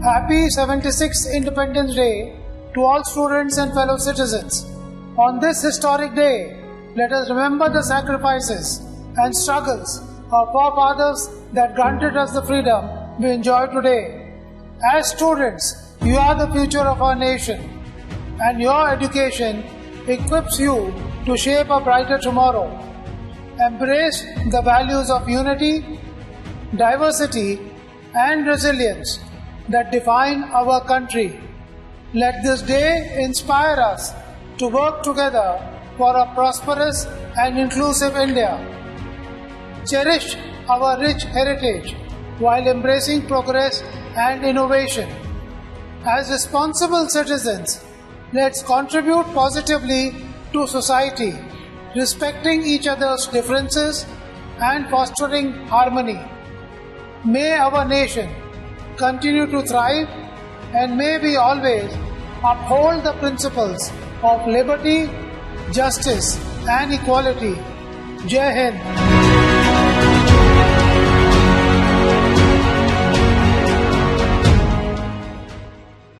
Happy 76th Independence Day to all students and fellow citizens. On this historic day, let us remember the sacrifices and struggles of forefathers that granted us the freedom we enjoy today. As students, you are the future of our nation, and your education equips you to shape a brighter tomorrow. Embrace the values of unity, diversity, and resilience that define our country. Let this day inspire us to work together for a prosperous and inclusive India. Cherish our rich heritage while embracing progress and innovation. As responsible citizens, let's contribute positively to society, respecting each other's differences and fostering harmony. May our nation continue to thrive, and may we always uphold the principles of liberty, justice and equality. Jai Hind.